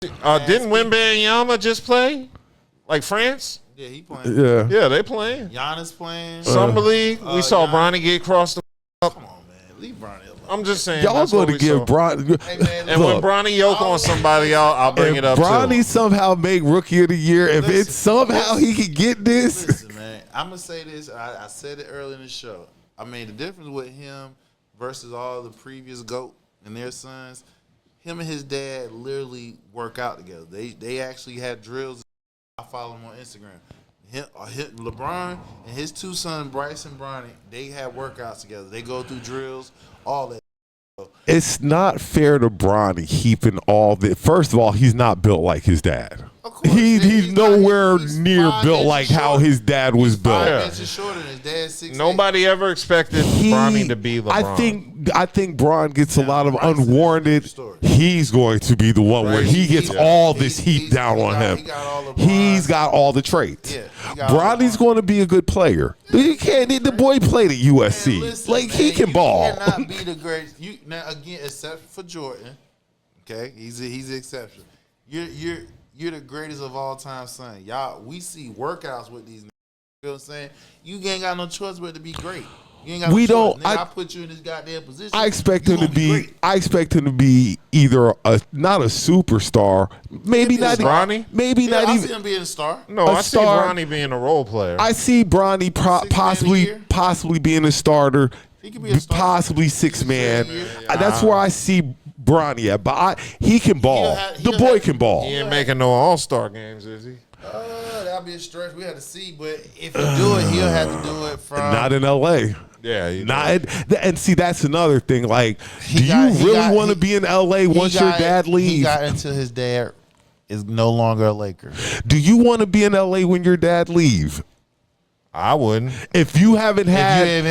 Didn't Wembanyama just play? Like France? Yeah, he playing. Yeah, they playing. Giannis playing. Summer League. We saw Bronny get crossed up. Come on, man. Leave Bronny alone. I'm just saying. Y'all going to give Bronny. Hey, man, And when Bronny yoke on somebody, I'll bring it up Bronny too. somehow make Rookie of the Year. If it's somehow he can get this. Listen, man. I'm going to say this. I said it early in the show. I mean, the difference with him versus all the previous GOAT and their sons, him and his dad literally work out together. They actually had drills. I follow him on Instagram. LeBron and his two sons, Bryce and Bronny, they have workouts together. They go through drills, all that. It's not fair to Bronny heaping all the. First of all, he's not built like his dad. Of course, He's nowhere he's near 5 built like inches how shorter. his dad was built. 5 inches shorter than his dad. 6'8". Nobody ever expected Bronny to be LeBron. I think Bron gets a lot of Bryce is unwarranted. a story. He's going to be the one where he gets all this heat down on him. He got all the He's got all the traits. Yeah, he got all Bronny's the going to be a good player. He can't. The boy played at USC. Man, listen, like he man, can ball. You cannot be the greatest. Now again, except for Jordan, okay, he's the exception. You're the greatest of all time, son. Y'all, we see workouts with these. You know what I'm saying? You ain't got no choice but to be great. You ain't got We no don't. choice. Nigga, I put you in this goddamn position. I expect you him to gonna be. great. I expect him to be either not a superstar, maybe He'll be not. a Bronny? Maybe Yeah, not I even. see him being a star. No, A I see star. Bronny being a role player. I see Bronny Man a year. possibly being a starter, He could be a star. possibly 6 man. a year. That's where I see Bronny at. But he can ball. The boy can ball. He ain't making no All-Star games, is he? That'll be a stretch. We had to see, but if he do it, he'll have to do it from. Not in L.A. Yeah, he Not and see that's another thing. Like, do you he really want to be in L.A. once your dad He leaves? got until his dad is no longer a Laker. Do you want to be in L.A. when your dad leave? I wouldn't. If you haven't had, If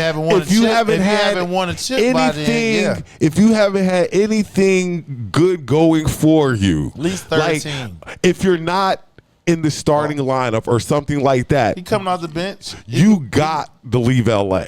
you haven't won a chip by then, yeah. If you haven't had anything good going for you, At least 13. Like, if you're not in the starting lineup or something like that, He coming off the bench. you got to leave LA.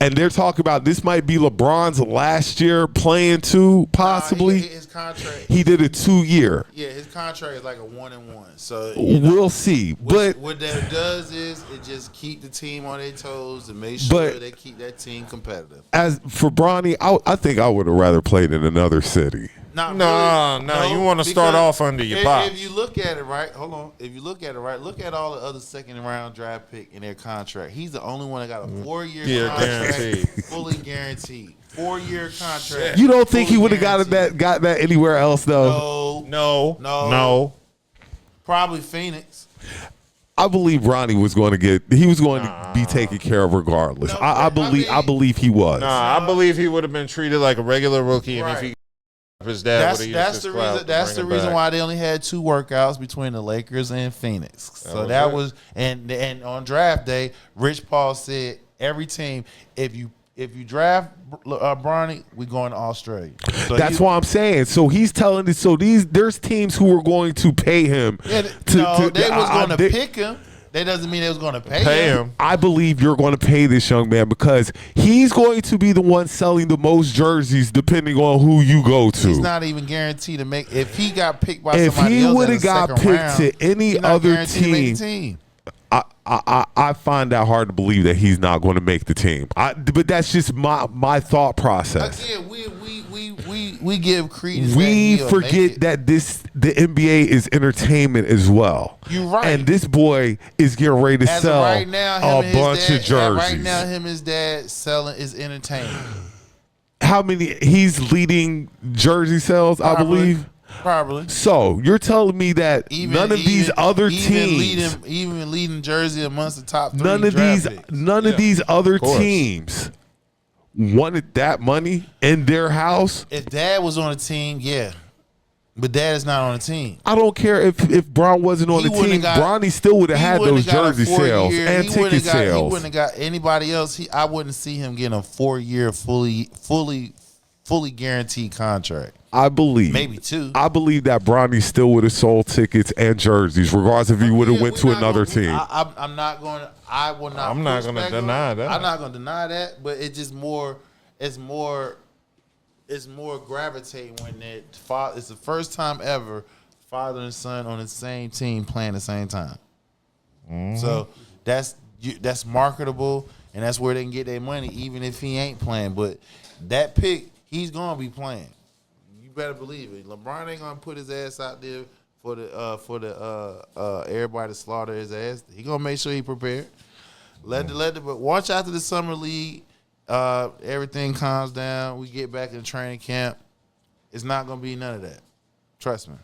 And they're talking about this might be LeBron's last year playing too, possibly. His contract. He did a 2-year. Yeah, his contract is like a 1-and-1. So We'll see. But what that does is it just keep the team on their toes and make sure they keep that team competitive. as for Bronny, I think I would have rather played in another city. Not No, really, you want to start because off under your pops. If you look at it right, hold on. If you look at it right, look at all the other second-round draft pick in their contract. He's the only one that got a 4-year contract, guaranteed. fully guaranteed. 4-year contract. You don't think he fully would have guaranteed. got that anywhere else though? No. Probably Phoenix. I believe Bronny was going to be taken care of regardless. No, I believe he was. Nah, I believe he would have been treated like a regular rookie, and if he his dad would have used That's his the clout reason. to That's bring the him reason back. why they only had 2 workouts between the Lakers and Phoenix. So That was and on draft day, Rich Paul said every team, if you draft Bronny, we going to Australia. So That's why I'm saying. So he's telling us. So there's teams who are going to pay him. Yeah, they was going to pick him. That doesn't mean they was going to pay him. I believe you're going to pay this young man because he's going to be the one selling the most jerseys, depending on who you go to. He's not even guaranteed to make. If he got picked by If somebody he else, would have got picked to any other team, I find that hard to believe that he's not going to make the team. But that's just my thought process. Again, we give credence. We that he'll forget make it. that the NBA is entertainment as well. You're right. And this boy is getting ready to As sell of right now, a bunch of jerseys. Right now, him and his dad selling is entertainment. How many? He's leading jersey sales, I believe. Probably. So you're telling me that none of these other teams, even leading jersey amongst the top 3 none of draft these other course. teams wanted that money in their house. If dad was on a team, yeah. But dad is not on a team. I don't care if Bron wasn't on the team. Bronny still would have had those jersey sales and ticket sales. He wouldn't have got anybody else. I wouldn't see him getting a 4-year fully guaranteed contract. I believe Maybe 2. I believe that Bronny still would have sold tickets and jerseys, regardless if he would have went to another team. I'm not going to. I will not. I'm not going to deny that. I'm not going to deny that. But it's just more. It's more gravitating when it's the first time ever father and son on the same team playing the same time. So that's marketable, and that's where they can get their money, even if he ain't playing. But that pick, he's gonna be playing. You better believe it. LeBron ain't gonna put his ass out there for the everybody to slaughter his ass. He gonna make sure he prepared. But watch after the summer league. Everything calms down. We get back in training camp. It's not gonna be none of that. Trust me.